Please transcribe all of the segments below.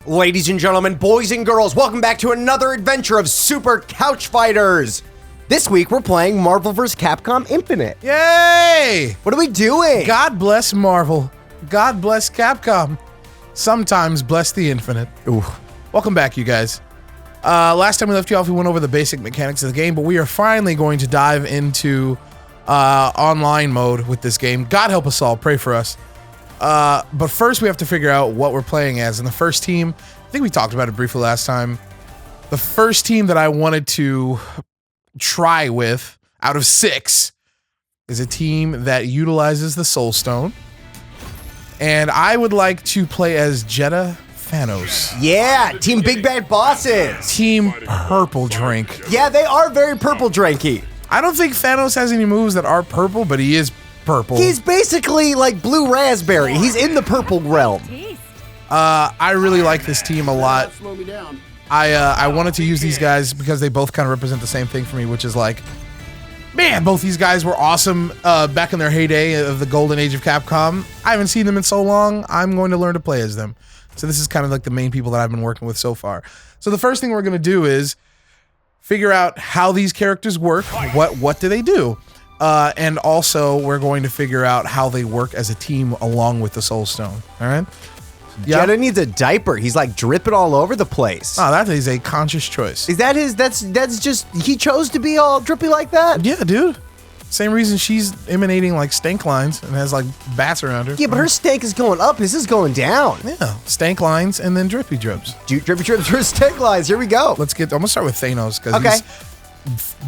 Ladies and gentlemen, boys and girls, welcome back to another adventure of Super Couch Fighters. This week, we're playing Marvel vs. Capcom Infinite. Yay! What are we doing? God bless Marvel. God bless Capcom. Sometimes bless the Infinite. Ooh. Welcome back, you guys. Last time we left you off, we went over the basic mechanics of the game, but we are finally going to dive into online mode with this game. God help us all. Pray for us. But first, we have to figure out what we're playing as. And the first team, I think we talked about it briefly last time. The first team that I wanted to try with out of 6 is a team that utilizes the Soul Stone. And I would like to play as Jedah Thanos. Yeah, Team Big Bad Bosses. Team Purple Drink. Yeah, they are very purple drinky. I don't think Thanos has any moves that are purple, but he is purple. He's basically like blue raspberry. He's in the purple realm. I really like this team a lot. I wanted to use these guys because they both kind of represent the same thing for me, which is like, man, both these guys were awesome back in their heyday of the golden age of Capcom. I haven't seen them in so long. I'm going to learn to play as them. So this is kind of like the main people that I've been working with so far. So the first thing we're going to do is figure out how these characters work. What do they do? And also we're going to figure out how they work as a team along with the Soul Stone. All right? Yeah. Jedah needs a diaper. He's like dripping all over the place. Oh, that is a conscious choice. Is that his? That's just he chose to be all drippy like that? Yeah, dude. Same reason she's emanating like stank lines and has like bats around her. Yeah, but her stank is going up. His is going down. Yeah, stank lines and then drippy drips. Drippy drips for stank lines. Here we go. I'm gonna start with Thanos because he's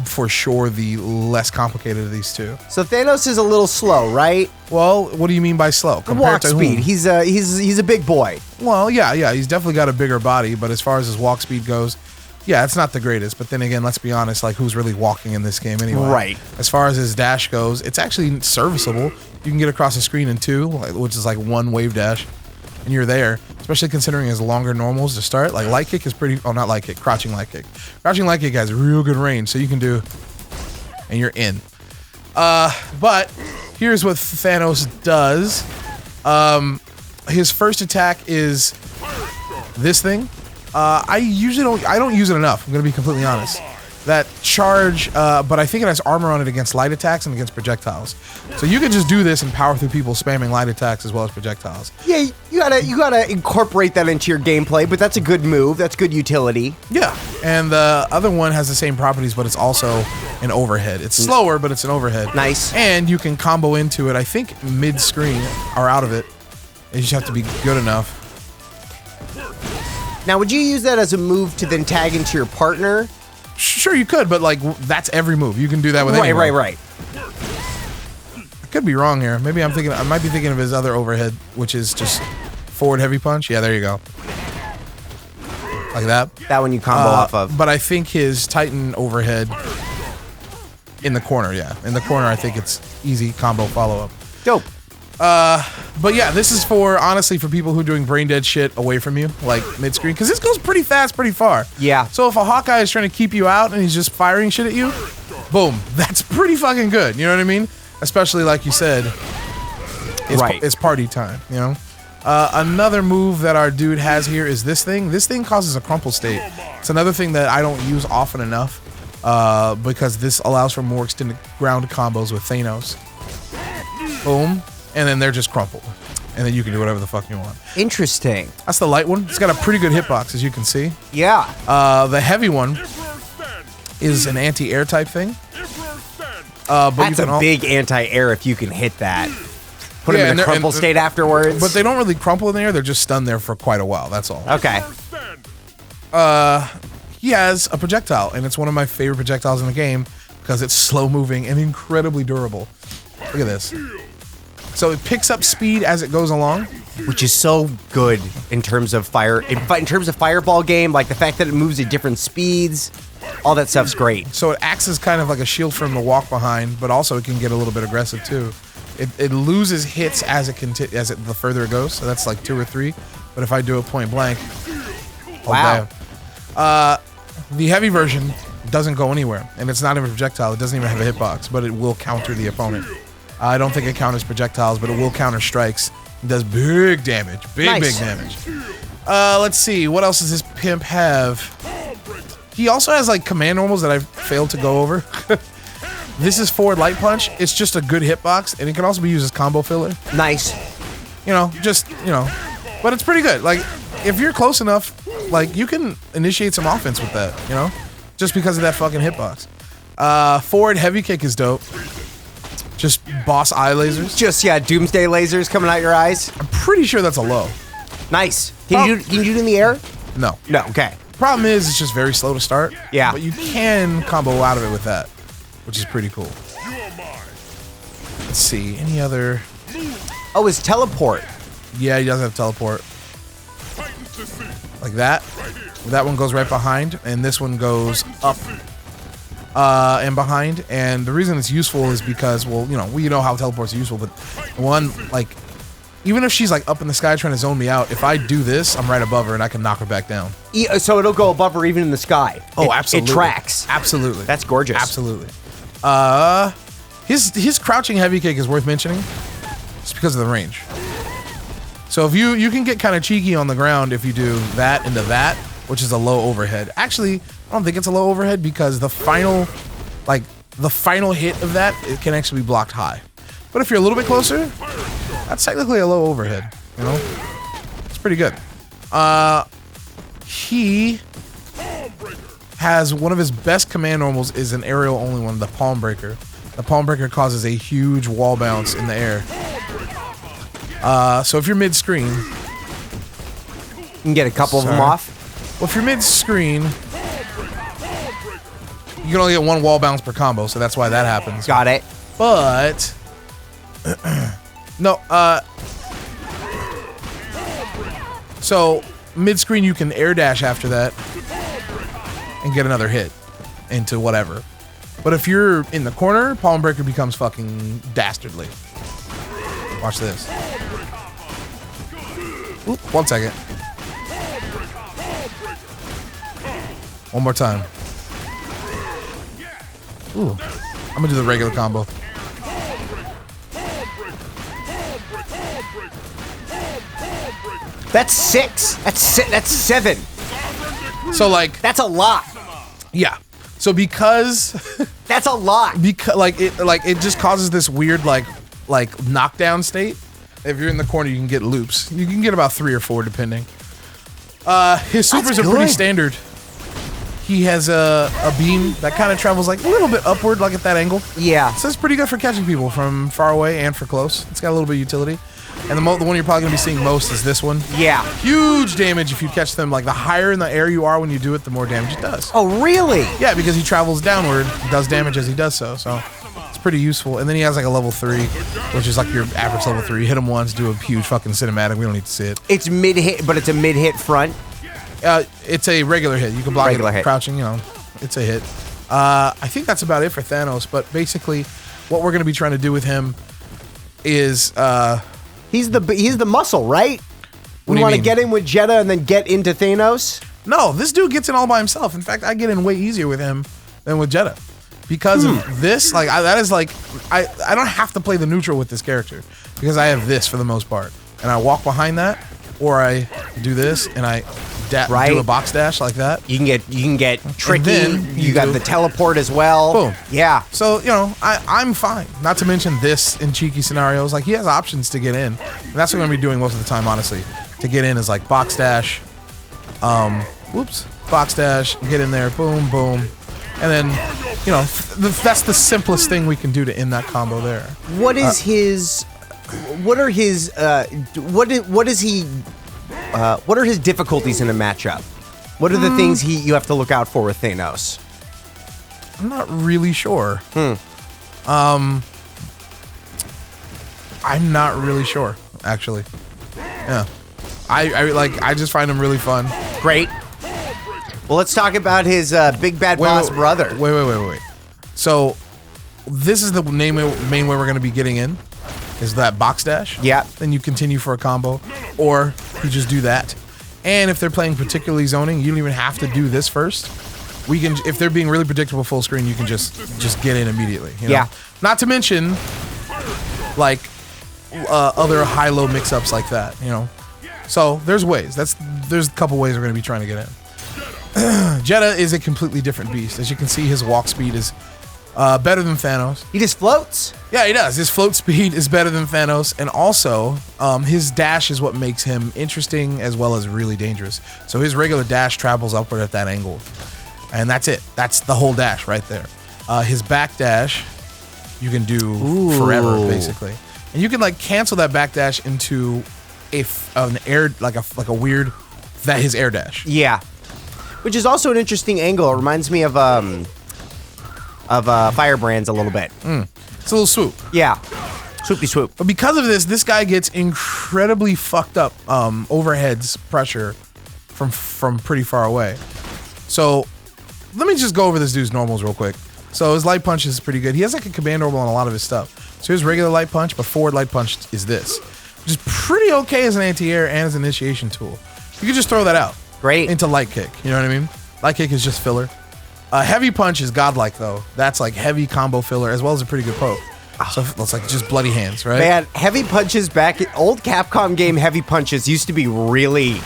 for sure the less complicated of these two. So Thanos is a little slow, right? Well, what do you mean by slow? Walk speed. He's a big boy. Well, yeah, he's definitely got a bigger body, but as far as his walk speed goes, yeah, it's not the greatest. But then again, let's be honest, like who's really walking in this game anyway? Right. As far as his dash goes, it's actually serviceable. You can get across the screen in 2, which is like 1 wave dash, and you're there. Especially considering his longer normals to start. Like light kick is pretty, oh, not light kick, crouching light kick. Crouching light kick has real good range, so you can do, and you're in. But here's what Thanos does. His first attack is this thing. I don't use it enough. I'm gonna be completely honest. That charge, but I think it has armor on it against light attacks and against projectiles. So you can just do this and power through people spamming light attacks as well as projectiles. Yeah, you gotta incorporate that into your gameplay, but that's a good move. That's good utility. Yeah, and the other one has the same properties, but it's also an overhead. It's slower, but it's an overhead. Nice. And you can combo into it, I think, mid-screen or out of it. You just have to be good enough. Now, would you use that as a move to then tag into your partner? Sure, you could, but like that's every move. You can do that with anyone. Right. I could be wrong here. Maybe I might be thinking of his other overhead, which is just forward heavy punch. Yeah, there you go. Like that. That one you combo off of. But I think his Titan overhead in the corner, yeah. In the corner, I think it's easy combo follow-up. Dope. But yeah, this is honestly for people who are doing brain dead shit away from you, like mid-screen, because this goes pretty fast, pretty far. Yeah. So if a Hawkeye is trying to keep you out and he's just firing shit at you, boom, that's pretty fucking good. You know what I mean? Especially like you said, it's party time, you know? Another move that our dude has here is this thing. This thing causes a crumple state. It's another thing that I don't use often enough because this allows for more extended ground combos with Thanos. Boom. And then they're just crumpled. And then you can do whatever the fuck you want. Interesting. That's the light one. It's got a pretty good hitbox, as you can see. Yeah. The heavy one is an anti-air type thing. But that's a big anti-air if you can hit that. Put them in a crumple state afterwards. But they don't really crumple in the air. They're just stunned there for quite a while. That's all. Okay. He has a projectile, and it's one of my favorite projectiles in the game because it's slow-moving and incredibly durable. Look at this. So it picks up speed as it goes along, which is so good in terms of in terms of fireball game. Like the fact that it moves at different speeds, all that stuff's great. So it acts as kind of like a shield for him to walk behind, but also it can get a little bit aggressive too. It loses hits as the further it goes. So that's like 2 or 3. But if I do it point blank, wow. The heavy version doesn't go anywhere, and it's not even a projectile. It doesn't even have a hitbox, but it will counter the opponent. I don't think it counters projectiles, but it will counter strikes. It does big damage. Big damage. Let's see. What else does this pimp have? He also has like command normals that I've failed to go over. This is forward light punch. It's just a good hitbox, and it can also be used as combo filler. Nice. You know, but it's pretty good. Like, if you're close enough, like, you can initiate some offense with that, you know? Just because of that fucking hitbox. Forward heavy kick is dope. Just boss eye lasers. Just, yeah, doomsday lasers coming out your eyes. I'm pretty sure that's a low. Nice. Can you do it in the air? No. No, okay. Problem is, it's just very slow to start. Yeah. But you can combo out of it with that, which is pretty cool. Let's see, any other... Oh, his teleport. Yeah, he does have teleport. Like that. That one goes right behind, and this one goes up and behind. And the reason it's useful is because, well, you know, we know how teleports are useful, but one, like, even if she's like up in the sky trying to zone me out, if I do this, I'm right above her and I can knock her back down. So it'll go above her even in the sky. Oh, absolutely. It tracks. Absolutely. That's gorgeous. Absolutely. His crouching heavy kick is worth mentioning just because of the range. So if you can get kind of cheeky on the ground if you do that into that, which is a low overhead. Actually, I don't think it's a low overhead because the final hit of that, it can actually be blocked high. But if you're a little bit closer, that's technically a low overhead, you know? It's pretty good. He has one of his best command normals is an aerial only one, the Palm Breaker. The Palm Breaker causes a huge wall bounce in the air. So if you're mid-screen... You can get a couple of them off. Well, if you're mid-screen... You can only get one wall bounce per combo, so that's why that happens. Got it. But... no, so mid-screen you can air dash after that and get another hit into whatever. But if you're in the corner, Palm Breaker becomes fucking dastardly. Watch this. Oop, 1 second. One more time. Ooh, I'm gonna do the regular combo. That's 6. That's 7. So like That's a lot. yeah. So because That's a lot. because it just causes this weird like knockdown state. If you're in the corner, you can get loops. You can get about 3 or 4 depending. His supers are pretty good. standard. He has a beam that kind of travels like a little bit upward, like at that angle. Yeah. So it's pretty good for catching people from far away and for close. It's got a little bit of utility. And the one you're probably going to be seeing most is this one. Yeah. Huge damage if you catch them. Like, the higher in the air you are when you do it, the more damage it does. Oh, really? Yeah, because he travels downward, does damage as he does so. So it's pretty useful. And then he has like a level 3, which is like your average level 3. Hit him once, do a huge fucking cinematic. We don't need to see it. It's mid-hit, but it's a mid-hit front. It's a regular hit. You can block Regular it hit. crouching, you know. It's a hit. I think that's about it for Thanos. But basically, what we're going to be trying to do with him is... He's the muscle, right? What do We you want to mean? get in with Jedah and then get into Thanos? No, this dude gets in all by himself. In fact, I get in way easier with him than with Jedah. Because of this, like, I don't have to play the neutral with this character. Because I have this for the most part. And I walk behind that, or I do this, and I Right. do a box dash like that. You can get tricky. then You got do- the teleport as well. Boom. Yeah. So, you know, I'm fine. Not to mention this in cheeky scenarios. Like, he has options to get in. And that's what I'm going to be doing most of the time, honestly. To get in is like box dash. Box dash. Get in there. Boom, boom. And then, you know, that's the simplest thing we can do to end that combo there. What is his? What are his? What is he? What are his difficulties in a matchup? What are the things you have to look out for with Thanos? I'm not really sure. I'm not really sure, actually. Yeah. I just find him really fun. Great. Well, let's talk about his big bad boss brother. Wait. So, this is the main way we're going to be getting in, is that box dash. Yeah. Then you continue for a combo, or you just do that. And if they're playing particularly zoning, you don't even have to do this first. We can, if they're being really predictable full screen, you can just get in immediately. You know? Yeah. Not to mention, like, other high-low mix-ups like that, you know. So there's ways. That's there's a couple ways we're going to be trying to get in. Jedah is a completely different beast. As you can see, his walk speed is better than Thanos. He just floats. Yeah, he does. His float speed is better than Thanos, and also his dash is what makes him interesting as well as really dangerous. So his regular dash travels upward at that angle, and that's it. That's the whole dash right there. His back dash you can do forever, basically, and you can like cancel that back dash into an air like a weird his air dash. Yeah, which is also an interesting angle. It reminds me of Firebrands a little bit. It's a little swoop. Yeah, swoopy swoop. But because of this guy gets incredibly fucked up overheads pressure from pretty far away. So let me just go over this dude's normals real quick. So his light punch is pretty good. He has like a command normal on a lot of his stuff. So his regular light punch, but forward light punch is this, which is pretty okay as an anti-air and as an initiation tool. You can just throw that out. Great. Into light kick. You know what I mean? Light kick is just filler. Heavy punch is godlike though. That's like heavy combo filler as well as a pretty good poke. So it's like just bloody hands, right? Man, heavy punches back at old Capcom game. Heavy punches used to be really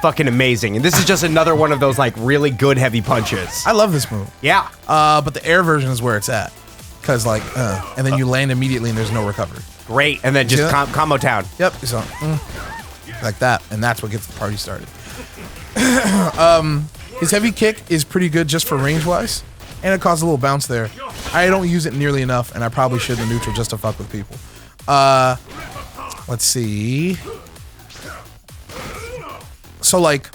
fucking amazing, and this is just another one of those like really good heavy punches. I love this move. Yeah. But the air version is where it's at, cause like, and then you land immediately and there's no recovery. Great, and then just combo town. Yep. So like that, and that's what gets the party started. His heavy kick is pretty good just for range wise, and it causes a little bounce there. I don't use it nearly enough, and I probably should in neutral just to fuck with people. Let's see. So like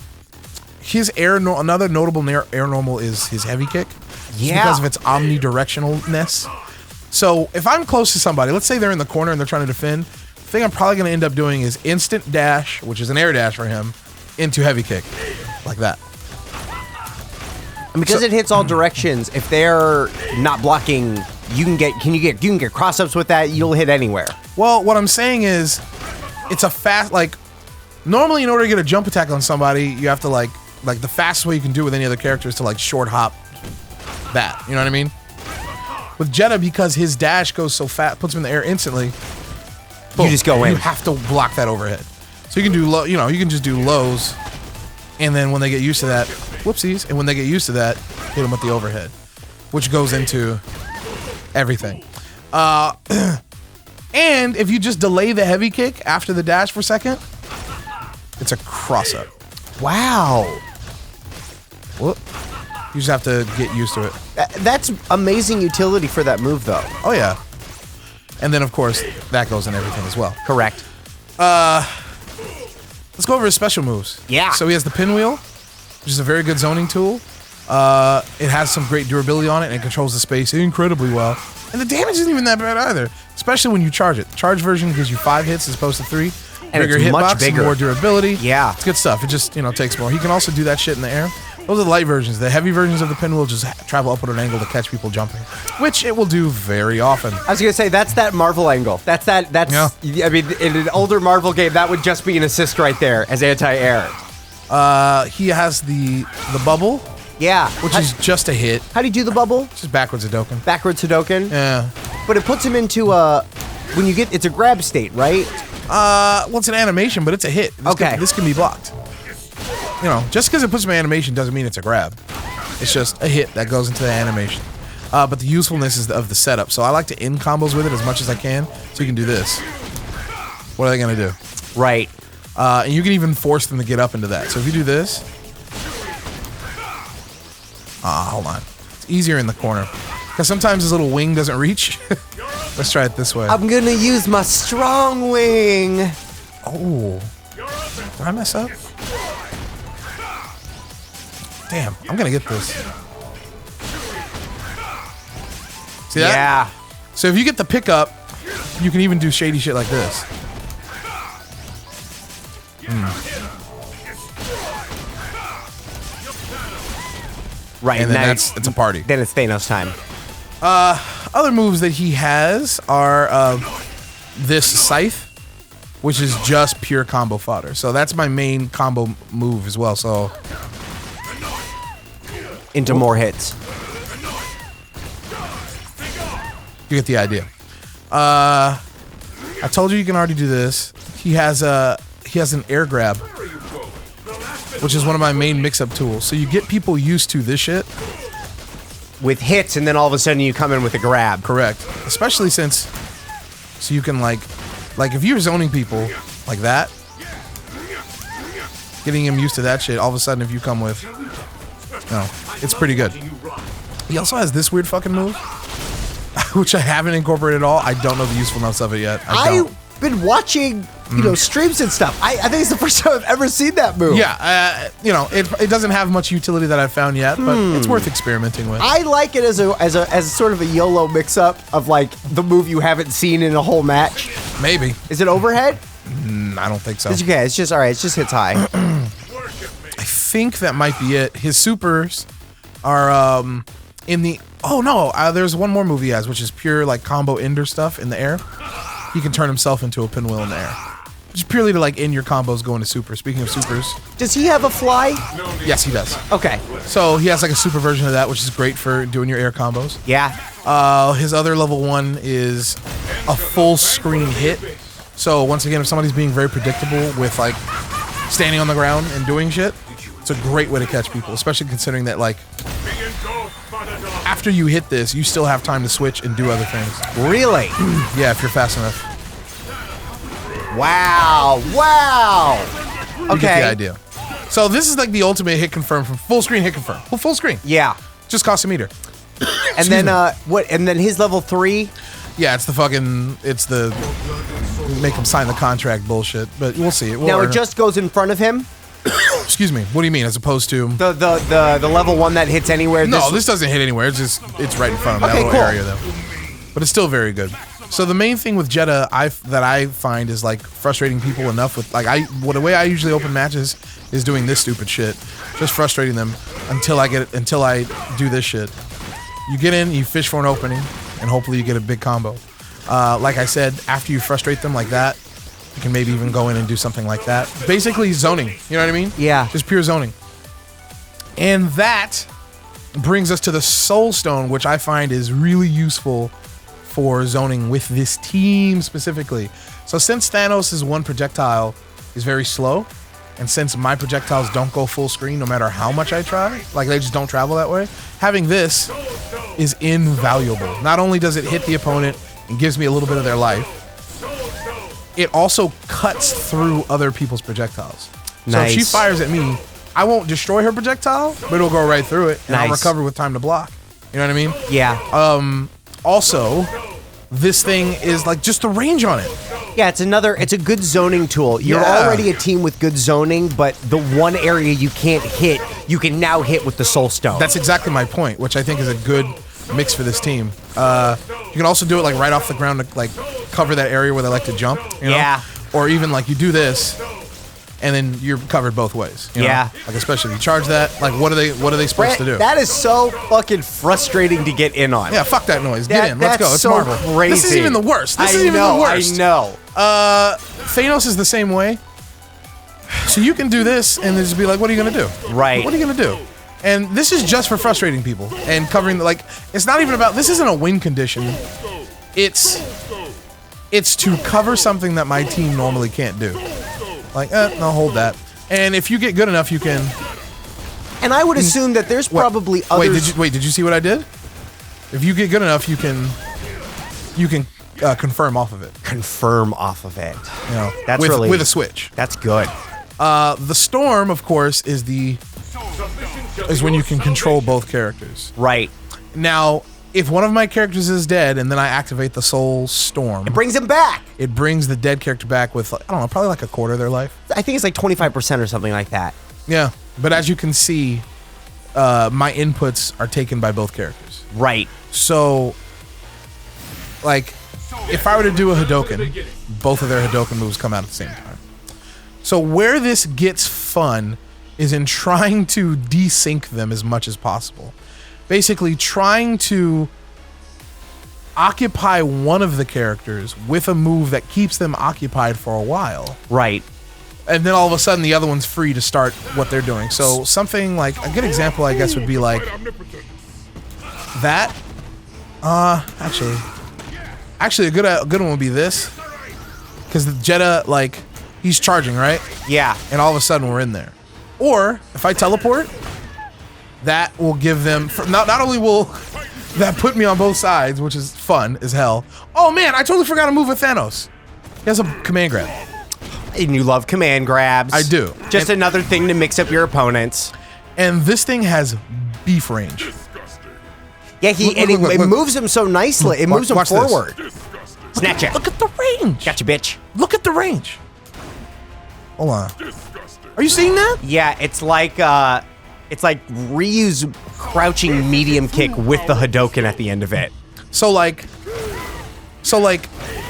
his another notable air normal is his heavy kick. Yeah. Because of its omnidirectionalness. So if I'm close to somebody, let's say they're in the corner and they're trying to defend, the thing I'm probably going to end up doing is instant dash, which is an air dash for him, into heavy kick, like that. And because it hits all directions, if they're not blocking, you can get cross ups with that. You'll hit anywhere. Well, what I'm saying is, it's a fast like. Normally, in order to get a jump attack on somebody, you have to like the fastest way you can do it with any other character is to like short hop that. You know what I mean? With Jedah, because his dash goes so fast, puts him in the air instantly. Boom, you just go in. You have to block that overhead. So you can do low. You know, you can just do lows, and then when they get used to that, whoopsies. And when they get used to that, hit them with the overhead, which goes into everything. And if you just delay the heavy kick after the dash for a second, it's a cross up. Wow. Whoop. You just have to get used to it. That's amazing utility for that move, though. Oh, yeah. And then, of course, that goes in everything as well. Correct. Let's go over his special moves. Yeah. So he has the pinwheel, which is a very good zoning tool. It has some great durability on it, and it controls the space incredibly well. And the damage isn't even that bad either, especially when you charge it. The charge version gives you 5 hits as opposed to 3. And bigger it's much hitbox, bigger. more durability. Yeah. It's good stuff. It just, takes more. He can also do that shit in the air. Those are the light versions. The heavy versions of the pinwheel just travel up at an angle to catch people jumping, which it will do very often. I was gonna say that's that Marvel angle. That's Yeah. I mean, in an older Marvel game, that would just be an assist right there as anti-air. He has the bubble, Yeah. which is just a hit. How do you do the bubble? Just backwards Hadouken. Backwards Hadouken. Yeah. But it puts him into when you get, it's a grab state, right? Well, it's an animation, but it's a hit. This can be blocked. Just because it puts him in animation doesn't mean it's a grab. It's just a hit that goes into the animation. But the usefulness is of the setup. So I like to end combos with it as much as I can, so you can do this. What are they gonna do? Right. And you can even force them to get up into that. So if you do this, hold on. It's easier in the corner because sometimes his little wing doesn't reach. Let's try it this way. I'm gonna use my strong wing. Oh, did I mess up? Damn, I'm gonna get this. See that? Yeah. So if you get the pickup, you can even do shady shit like this. Right. And then now it's a party. Then it's Thanos time. Other moves that he has are this Scythe, which is just pure combo fodder. So that's my main combo move as well. So Into more hits. you get the idea. I told you can already do this. He has an air grab, which is one of my main mix-up tools. So you get people used to this shit. With hits, and then all of a sudden you come in with a grab. Correct. Especially since, so you can like if you're zoning people like that, getting him used to that shit, all of a sudden if you come with, no, it's pretty good. He also has this weird fucking move, which I haven't incorporated at all. I don't know the usefulness of it yet. I've been watching, streams and stuff. I think it's the first time I've ever seen that move. Yeah, it doesn't have much utility that I've found yet, but it's worth experimenting with. I like it as sort of a YOLO mix-up of like the move you haven't seen in a whole match. Maybe. Is it overhead? I don't think so. It's okay. It's just all right. It just hits high. I think that might be it. His supers are in the. Oh no, there's one more move he has, which is pure like combo ender stuff in the air. He can turn himself into a pinwheel in the air. Just purely to like end your combos going to super. Speaking of supers. Does he have a fly? Yes, he does. Okay. So he has like a super version of that, which is great for doing your air combos. Yeah. His other level 1 is a full screen hit. So once again, if somebody's being very predictable with like standing on the ground and doing shit, it's a great way to catch people, especially considering that like after you hit this, you still have time to switch and do other things. Really? Yeah, if you're fast enough. Wow. You Okay. get the idea. So this is like the ultimate hit confirm from full screen hit confirm. Full screen. Yeah. Just cost a meter. And then what? And then his level 3. Yeah, it's the make him sign the contract bullshit. But we'll see. Now it just goes in front of him. Excuse me. What do you mean? As opposed to The level 1 that hits anywhere. No, this doesn't hit anywhere. It's right in front of that little area though. But it's still very good. So the main thing with Jedah that I find is like frustrating people enough with like the way I usually open matches is doing this stupid shit, just frustrating them until I do this shit. You get in, you fish for an opening, and hopefully you get a big combo. Like I said, after you frustrate them like that, you can maybe even go in and do something like that. Basically zoning, you know what I mean? Yeah. Just pure zoning. And that brings us to the Soul Stone, which I find is really useful for zoning with this team specifically. So since Thanos' one projectile is very slow, and since my projectiles don't go full screen no matter how much I try, like they just don't travel that way, having this is invaluable. Not only does it hit the opponent and gives me a little bit of their life, it also cuts through other people's projectiles. Nice. So if she fires at me, I won't destroy her projectile, but it'll go right through it, and I'll recover with time to block. You know what I mean? Yeah. Also, this thing is like just the range on it. Yeah, it's a good zoning tool. You're already a team with good zoning, but the one area you can't hit, you can now hit with the Soul Stone. That's exactly my point, which I think is a good mix for this team. You can also do it like right off the ground to like cover that area where they like to jump. You know? Yeah. Or even like you do this, and then you're covered both ways. You know? Yeah. Like especially if you charge that, like what are they supposed to do? That is so fucking frustrating to get in on. Yeah, fuck that noise. Get in. Let's go. It's so Marvel. crazy. This is even the worst. I know. Thanos is the same way. So you can do this and then just be like, what are you gonna do? Right. What are you gonna do? And this is just for frustrating people and covering like it's not even about this isn't a win condition. It's to cover something that my team normally can't do. Like, no, hold that. And if you get good enough, you can. And I would assume that there's probably others. Wait, did you see what I did? If you get good enough, you can confirm off of it. Confirm off of it. You know, That's with a switch. That's good. The storm, of course, is when you can control both characters. Right. Now, if one of my characters is dead and then I activate the Soul Storm, It brings him back. it brings the dead character back with, I don't know, probably like a quarter of their life. I think it's like 25% or something like that. Yeah. But as you can see, my inputs are taken by both characters. Right. So, like, if I were to do a Hadoken, both of their Hadoken moves come out at the same time. So where this gets fun is in trying to desync them as much as possible. Basically trying to occupy one of the characters with a move that keeps them occupied for a while. Right. And then all of a sudden the other one's free to start what they're doing. So something like, a good example I guess would be like that. Actually a good one would be this. Because the Jedah, like, he's charging, right? Yeah. And all of a sudden we're in there. Or if I teleport, that will give them. Not only will that put me on both sides, which is fun as hell. Oh man, I totally forgot to move with Thanos. He has a command grab. And you love command grabs. I do. Just another thing to mix up your opponents. And this thing has beef range. Yeah, it moves him so nicely. It moves him forward. Snatch it. Look at the range. Gotcha, bitch. Look at the range. Hold on. Are you seeing that? Yeah, it's like Ryu's crouching medium kick with the Hadoken at the end of it. So like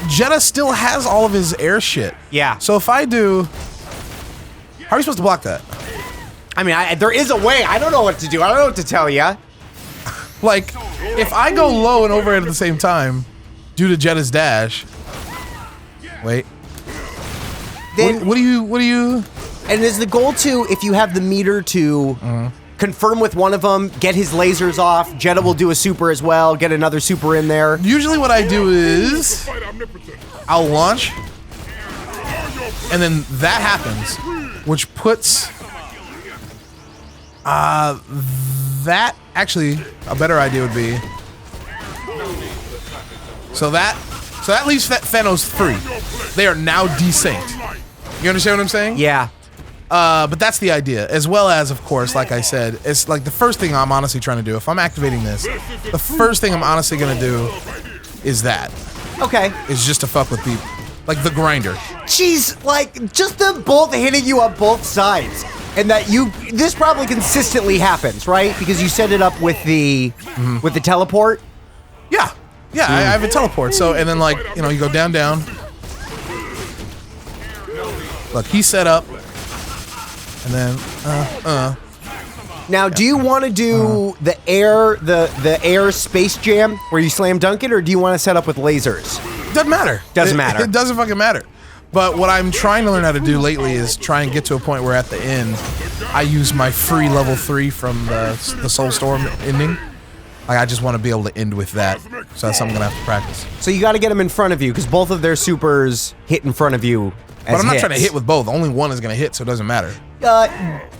Jedah still has all of his air shit. Yeah. So if I do, how are you supposed to block that? I mean, there is a way. I don't know what to do. I don't know what to tell you. Like, if I go low and overhead at the same time, due to Jedah's dash. Wait. Then what do you? And is the goal to, if you have the meter to confirm with one of them, get his lasers off, Jedah will do a super as well, get another super in there. Usually what I do is I'll launch, and then that happens, which puts that actually a better idea would be so that leaves Thanos free. They are now desynced. You understand what I'm saying? Yeah. But that's the idea, as well as, of course, like I said, it's like the first thing I'm honestly trying to do. If I'm activating this, the first thing I'm honestly gonna do is that. Okay. Is just to fuck with people, like the grinder. Jeez, like just them both hitting you on both sides, and that this probably consistently happens, right? Because you set it up with the teleport. Yeah, yeah, I have a teleport. So and then like you go down. Look, he's set up. And then, Now, do you want to do the air space jam where you slam dunk it, or do you want to set up with lasers? Doesn't matter. Doesn't matter. It doesn't fucking matter. But what I'm trying to learn how to do lately is try and get to a point where at the end, I use my free level 3 from the Soul Storm ending. Like, I just want to be able to end with that. So that's something I'm going to have to practice. So you got to get them in front of you, because both of their supers hit in front of you. But I'm not trying to hit with both. Only one is going to hit, so it doesn't matter.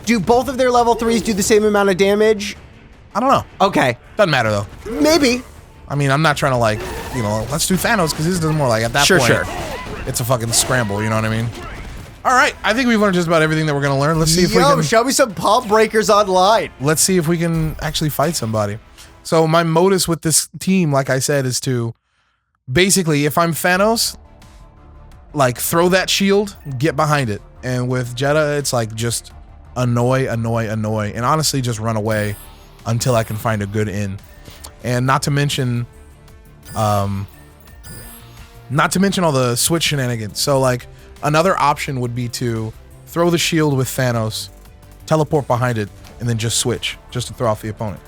Do both of their level 3s do the same amount of damage? I don't know. Okay. Doesn't matter, though. Maybe. I mean, I'm not trying to, like, let's do Thanos, because his does more like, at that point, sure. It's a fucking scramble, you know what I mean? All right, I think we've learned just about everything that we're going to learn. Let's see if we can... show me some palm breakers online. Let's see if we can actually fight somebody. So my modus with this team, like I said, is to basically, if I'm Thanos, like, throw that shield, get behind it. And with Jedah, it's like just annoy, and honestly just run away until I can find a good in. And not to mention all the switch shenanigans. So like another option would be to throw the shield with Thanos, teleport behind it, and then just switch, just to throw off the opponent.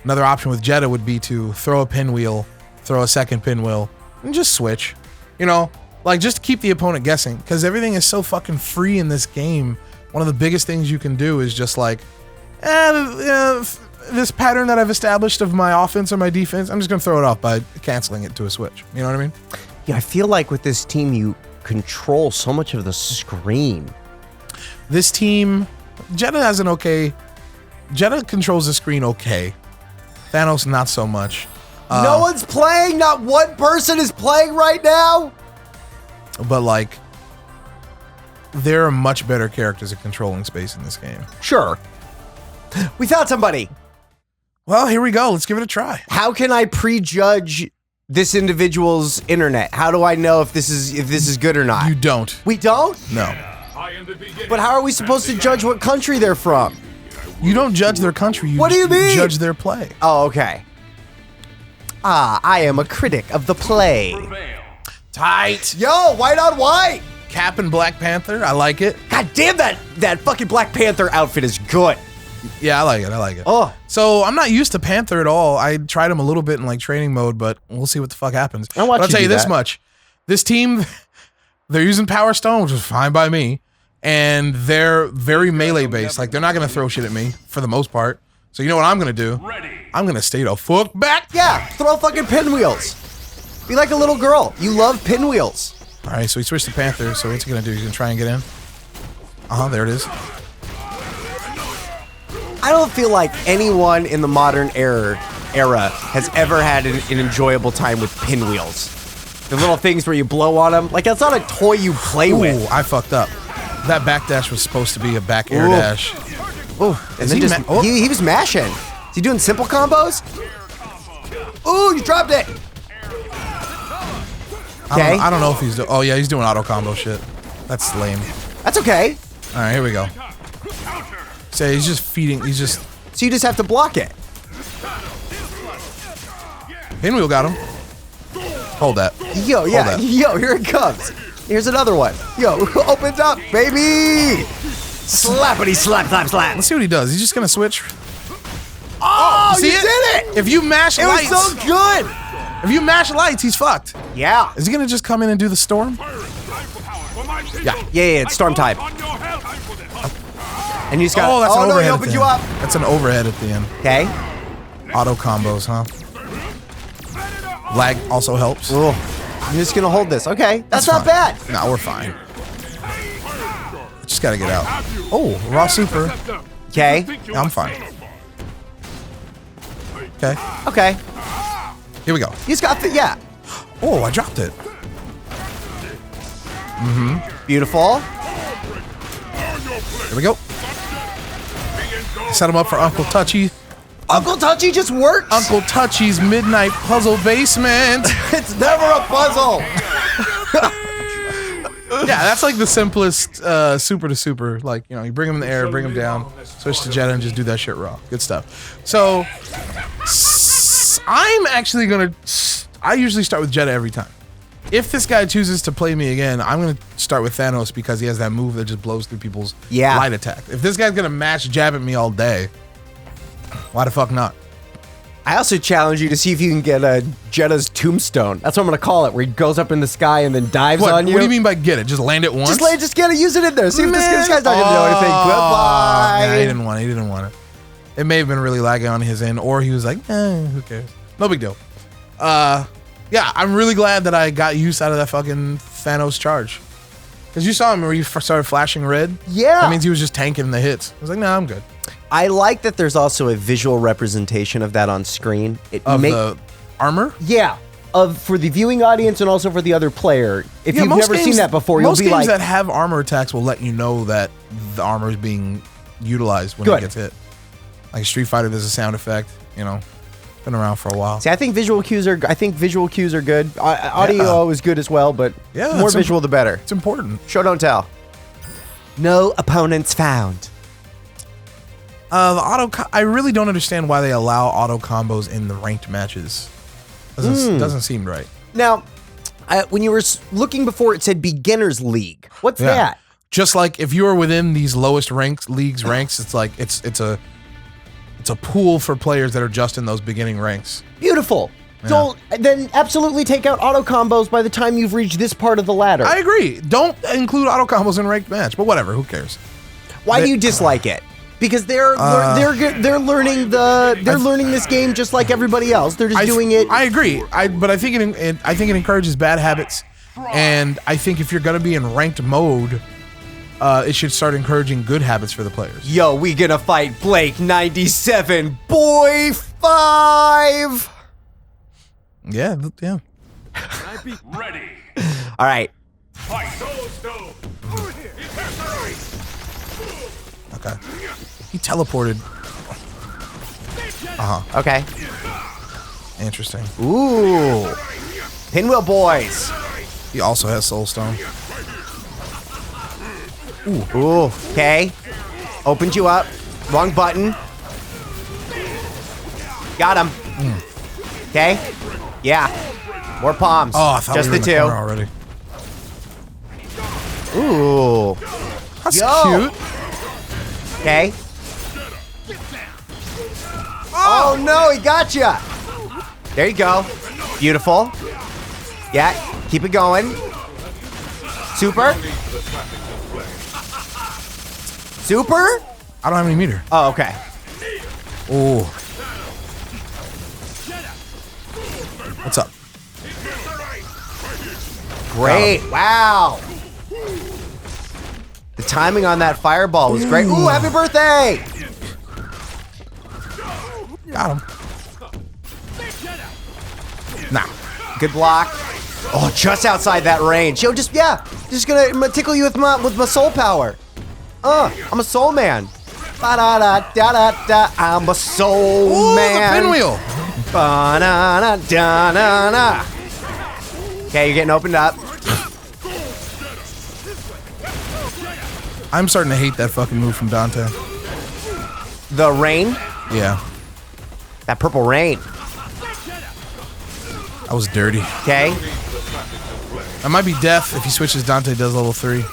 Another option with Jedah would be to throw a pinwheel, throw a second pinwheel, and just switch. Like, just to keep the opponent guessing, because everything is so fucking free in this game. One of the biggest things you can do is just like, this pattern that I've established of my offense or my defense, I'm just going to throw it off by canceling it to a switch. You know what I mean? Yeah, I feel like with this team, you control so much of the screen. This team, Jedah controls the screen okay. Thanos, not so much. No one's playing? Not one person is playing right now? But, like, there are much better characters at controlling space in this game. Sure. We found somebody. Well, here we go. Let's give it a try. How can I prejudge this individual's internet? How do I know if this is good or not? You don't. We don't? No. But how are we supposed to judge what country they're from? You don't judge their country. What do you mean? Judge their play. Oh, okay. I am a critic of the play. Tight. Yo, white on white. Cap and Black Panther. I like it. God damn, that fucking Black Panther outfit is good. Yeah, I like it. Oh. So I'm not used to Panther at all. I tried him a little bit in like training mode, but we'll see what the fuck happens. I'll tell you this much. This team, they're using Power Stone, which is fine by me. And they're very melee based. Like, they're not going to throw shit at me for the most part. So you know what I'm going to do? I'm going to stay the fuck back. Yeah, throw fucking pinwheels. Be like a little girl. You love pinwheels. All right, so he switched to Panther. So what's he going to do? He's going to try and get in? There it is. I don't feel like anyone in the modern era has ever had an enjoyable time with pinwheels. The little things where you blow on them. Like, that's not a toy you play with. Ooh, I fucked up. That backdash was supposed to be a back air dash. Ooh, and then just, he was mashing. Is he doing simple combos? Ooh, you dropped it. Okay. I don't know if he's oh yeah, he's doing auto combo shit. That's lame. That's okay. All right, here we go. So he's just feeding. He's just. So you just have to block it. Pinwheel got him. Hold that. Yo, yeah. Yo, here it comes. Here's another one. Yo, opens up, baby. Slappity slap slap slap. Let's see what he does. He's just gonna switch. Oh, you did it! If you mash lights, it was so good. If you mash lights, he's fucked. Yeah. Is he gonna just come in and do the storm? Yeah. It's storm type. And you just got. Oh, that's an overhead. No, he opened you up. That's an overhead at the end. Okay. Auto combos, huh? Lag also helps. Ooh. I'm just gonna hold this. Okay, that's not bad. No, we're fine. Just gotta get out. Oh, raw super. Okay. Yeah, I'm fine. Okay. Okay. Here we go. He's got the Oh, I dropped it. Beautiful. Here we go. Set him up for Uncle Touchy. Uncle Touchy just works. Uncle Touchy's Midnight Puzzle Basement. It's never a puzzle. Yeah, that's like the simplest super to super. Like, you know, you bring him in the air, bring him down, switch to Jedah and just do that shit raw. Good stuff. So, I'm actually gonna, I usually start with Jedah every time. If this guy chooses to play me again, I'm gonna start with Thanos because he has that move that just blows through people's light attack. If this guy's gonna match jab at me all day, why the fuck not? I also challenge you to see if you can get Jedah's tombstone. That's what I'm gonna call it, where he goes up in the sky and then dives on you. What do you mean by get it? Just land it once? Just get it, use it in there. See if this guy's not gonna do anything. Goodbye. Yeah, he didn't want it. It may have been really laggy on his end, or he was like, who cares? No big deal. Yeah, I'm really glad that I got use out of that fucking Thanos charge. Because you saw him where he started flashing red. Yeah. That means he was just tanking the hits. I was like, nah, I'm good. I like that there's also a visual representation of that on screen. The armor? Yeah. For the viewing audience and also for the other player. If you've never seen that before, you'll be like... Most games that have armor attacks will let you know that the armor is being utilized when it gets hit. Like Street Fighter, there's a sound effect, you know. Been around for a while. See, I think visual cues are good. Audio is good as well, but more visual the better. It's important. Show don't tell. No opponents found. I really don't understand why they allow auto combos in the ranked matches. Doesn't seem right. Now, when you were looking before, it said beginners league. What's that? Just like if you are within these lowest ranks, it's like it's a pool for players that are just in those beginning ranks. Beautiful. Yeah. So then absolutely take out auto combos by the time you've reached this part of the ladder. I agree. Don't include auto combos in ranked match, but whatever, who cares? Why do you dislike it? Because they're learning this game just like everybody else. They're just doing it. I agree. But I think it encourages bad habits, and I think if you're gonna be in ranked mode, it should start encouraging good habits for the players. Yo, we gonna fight Blake 97, boy 5. Yeah. Ready. All right. Okay. He teleported. Okay. Interesting. Ooh. Pinwheel boys. He also has Soul Stone. Ooh. Okay. Opened you up. Wrong button. Got him. Okay. Yeah. More palms. Oh, I thought just we were the in two. Corner already. Ooh. That's cute. Okay. Oh no, he got you. There you go. Beautiful. Yeah, keep it going. Super. Super? I don't have any meter. Oh, okay. Ooh. What's up? Great. Wow. The timing on that fireball was great. Ooh, happy birthday. Got him. Nah. Good block. Oh, just outside that range. Yo, just gonna tickle you with my soul power. I'm a soul man. Ba-da-da-da-da-da. I'm a soul man. The pinwheel. Ba-na-na-da-na-na. Okay, you're getting opened up. I'm starting to hate that fucking move from Dante. The rain. Yeah. That purple rain. That was dirty. Okay. I might be deaf if he switches Dante does level 3.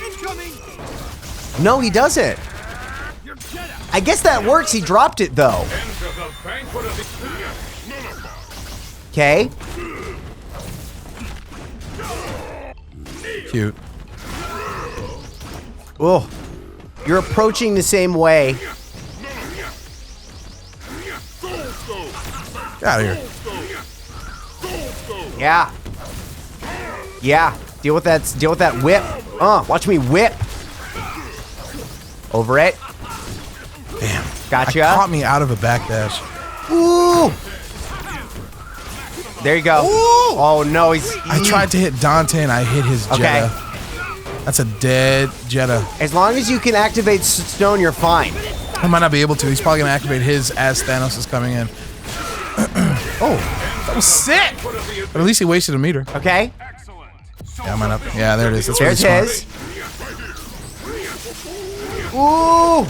No, he doesn't. I guess that works. He dropped it, though. Okay. Cute. Oh, you're approaching the same way. Get out of here. Yeah. Yeah. Deal with that whip. Watch me whip. Over it. Damn. Gotcha. Caught me out of a backdash. Ooh. There you go. Ooh. Oh no, I tried to hit Dante and I hit his Okay. Jedah. That's a dead Jedah. As long as you can activate stone, you're fine. I might not be able to. He's probably gonna activate his as Thanos is coming in. Oh, that was sick. But at least he wasted a meter. Okay. Yeah, I might not. Yeah, there it is. That's There's really his. Ooh.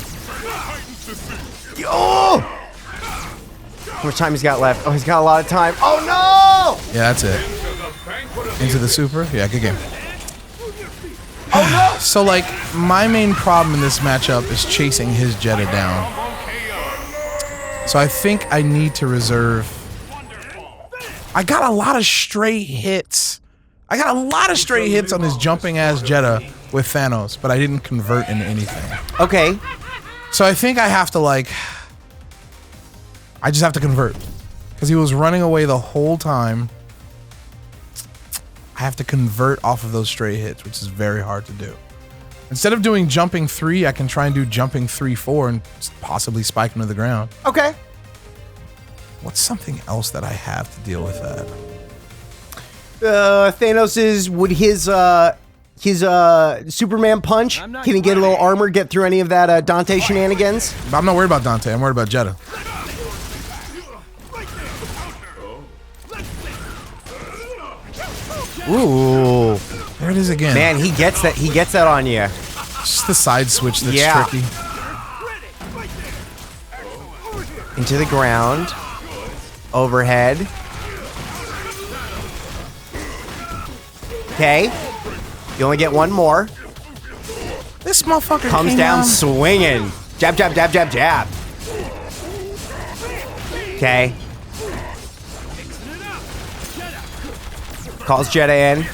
Oh. How much time he's got left? Oh, he's got a lot of time. Oh no! Yeah, that's it. Into the super. Yeah, good game. Oh no! So like, my main problem in this matchup is chasing his Jedah down. So I think I need to reserve. I got a lot of stray hits. I got a lot of stray hits on his jumping ass Jedah with Thanos, but I didn't convert into anything. Okay. So I think I have to like, I just have to convert. Because he was running away the whole time. I have to convert off of those stray hits, which is very hard to do. Instead of doing jumping 3, I can try and do jumping 3-4 and possibly spike him to the ground. Okay. What's something else that I have to deal with that? Would his Superman punch, can he get a little armor, get through any of that Dante shenanigans? But I'm not worried about Dante, I'm worried about Jedah. Ooh. There it is again. Man, he gets that on you. Just the side switch that's tricky. Into the ground. Overhead. Okay. You only get one more. This motherfucker Comes down swinging. Jab, jab, jab, jab, jab. Okay. Calls Jedah in.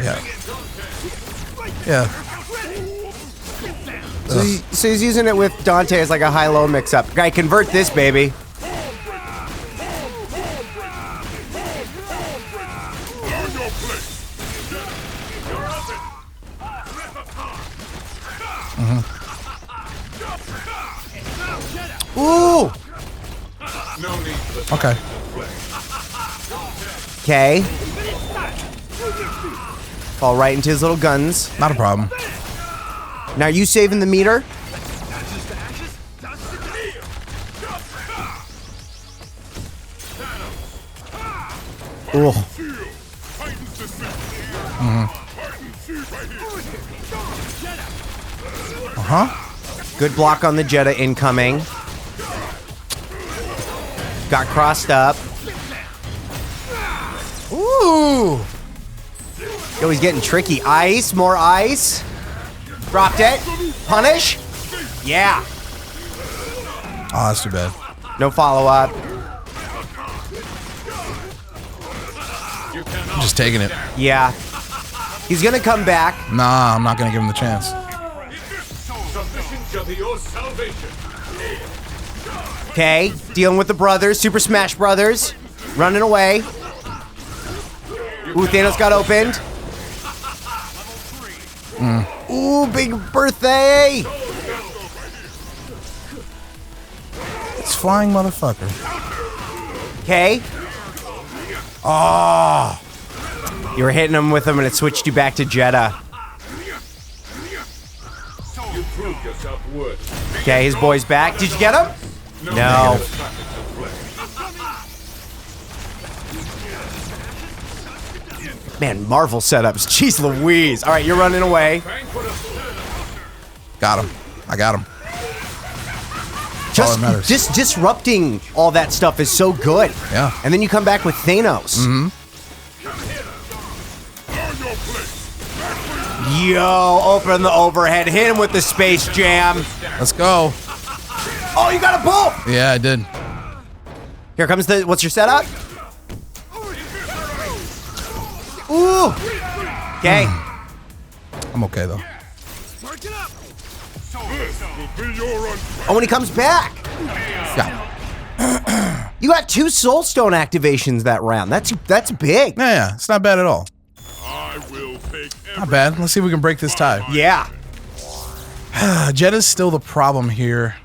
Yeah. Yeah. So he's using it with Dante as like a high-low mix-up. Guy, convert this, baby. Ooh. Okay. Okay. Fall right into his little guns. Not a problem. Now, are you saving the meter? Ooh. Good block on the Jedah incoming. Got crossed up. Ooh. Yo, he's getting tricky. Ice, more ice. Dropped it. Punish. Yeah. Oh, that's too bad. No follow-up. I'm just taking it. Yeah. He's gonna come back. Nah, I'm not gonna give him the chance. Okay, dealing with the brothers, Super Smash Brothers. Running away. Ooh, Thanos got opened. Ooh, big birthday. This flying motherfucker. Okay. Oh. You were hitting him with him and it switched you back to Jedah. Okay, his boy's back. Did you get him? No. Man, Marvel setups. Jeez Louise. All right, you're running away. Got him. I got him. Just disrupting all that stuff is so good. Yeah. And then you come back with Thanos. Mm-hmm. Yo, open the overhead. Hit him with the Space Jam. Let's go. Oh, you got a bolt. Yeah, I did. Here comes the, what's your setup? Ooh. Okay. I'm okay, though. Oh, when he comes back. Yeah. You got 2 Soul Stone activations that round. That's big. Yeah, it's not bad at all. Not bad. Let's see if we can break this tie. Yeah. Jedah's still the problem here.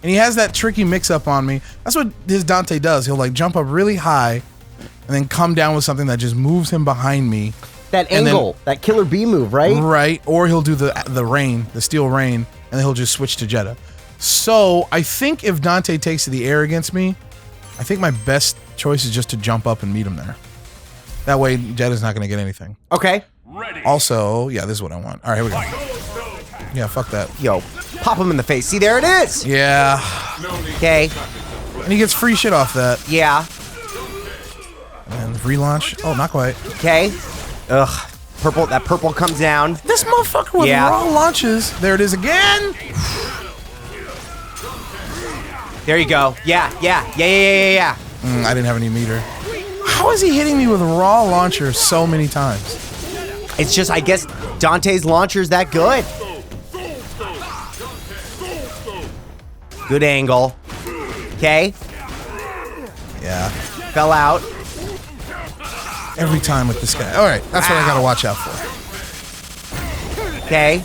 And he has that tricky mix-up on me. That's what his Dante does. He'll like jump up really high and then come down with something that just moves him behind me. That angle, that killer B move, right? Right. Or he'll do the rain, the steel rain, and then he'll just switch to Jedah. So I think if Dante takes to the air against me, I think my best choice is just to jump up and meet him there. That way, Jedah's not going to get anything. Okay. Also, yeah, this is what I want. All right, here we go. Yeah, fuck that. Yo, pop him in the face. See, there it is. Yeah. Okay. And he gets free shit off that. Yeah. And relaunch. Oh, not quite. Okay. Ugh. Purple. That purple comes down. This motherfucker with raw launches. There it is again. There you go. Yeah. I didn't have any meter. How is he hitting me with raw launcher so many times? It's just, I guess, Dante's launcher's that good. Good angle. Okay. Yeah. Fell out. Every time with this guy. All right, that's what I gotta watch out for. Okay.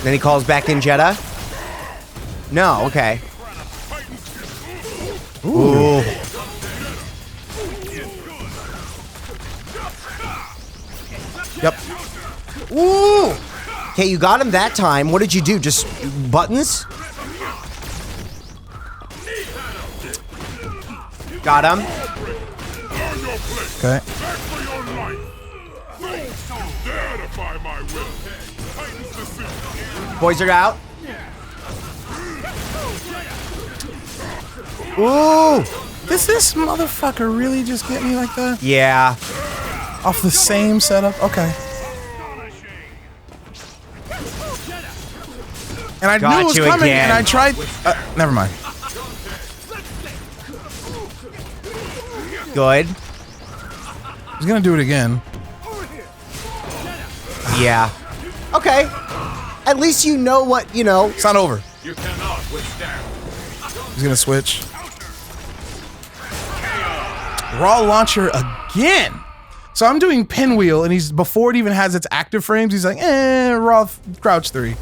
Then he calls back in Jedah. No, okay. Ooh. Yep. Ooh. Okay, you got him that time. What did you do? Just buttons? Got him. Okay. Boys are out. Ooh. Does this motherfucker really just get me like that? Yeah. Off the same setup? Okay. And I knew it was coming, again. and I tried... never mind. Good. He's gonna do it again. Yeah. Okay. At least you know what, you know. It's not over. You cannot withstand. He's gonna switch. Raw launcher again. So I'm doing pinwheel, and he's before it even has its active frames. He's like, raw crouch 3.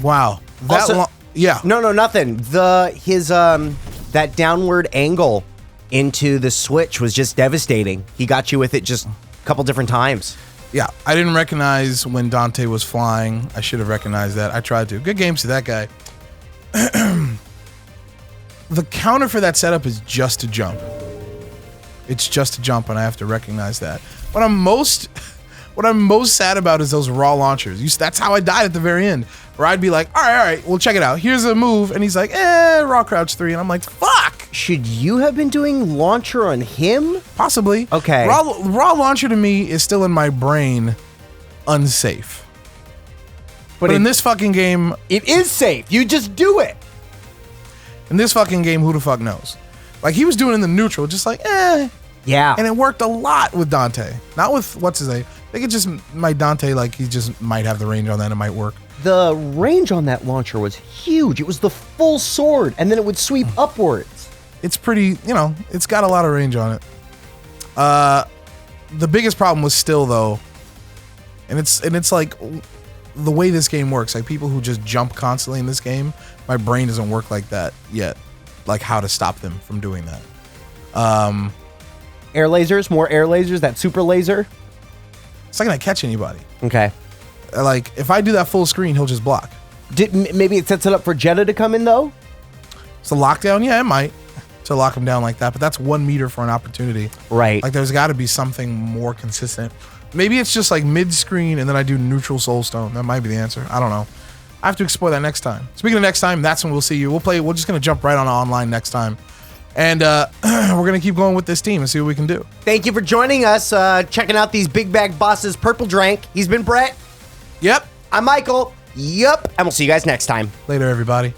Wow. That Also, yeah. No, nothing. That downward angle into the switch was just devastating. He got you with it just a couple different times. Yeah, I didn't recognize when Dante was flying. I should have recognized that. I tried to. Good games to that guy. The counter for that setup is just to jump. It's just to jump, and I have to recognize that. What I'm most sad about is those raw launchers. That's how I died at the very end, where I'd be like, all right, well, check it out. Here's a move, and he's like, raw crouch 3, and I'm like, fuck. Should you have been doing launcher on him? Possibly. Okay. Raw launcher to me is still in my brain unsafe. But in this fucking game, it is safe. You just do it. In this fucking game, who the fuck knows? Like, he was doing it in the neutral, just like, Yeah. And it worked a lot with Dante. Not with, what's his name? I think it just, my Dante, like, he just might have the range on that. It might work. The range on that launcher was huge. It was the full sword, and then it would sweep upwards. It's pretty, it's got a lot of range on it. The biggest problem was still, though, and it's like, the way this game works, like people who just jump constantly in this game, my brain doesn't work like that yet. Like how to stop them from doing that. Air lasers, more air lasers, that super laser. It's not gonna catch anybody. Okay. Like if I do that full screen, he'll just block. Maybe it sets it up for Jedah to come in though? It's a lockdown, yeah, it might. To lock him down like that, but that's 1 meter for an opportunity. Right. Like there's gotta be something more consistent. Maybe it's just like mid-screen and then I do neutral soul stone. That might be the answer. I don't know. I have to explore that next time. Speaking of next time, that's when we'll see you. We're just gonna jump right on online next time. And we're gonna keep going with this team and see what we can do. Thank you for joining us, checking out these Big Bag Bosses Purple Drank. He's been Brett. Yep. I'm Michael. Yup. And we'll see you guys next time. Later, everybody.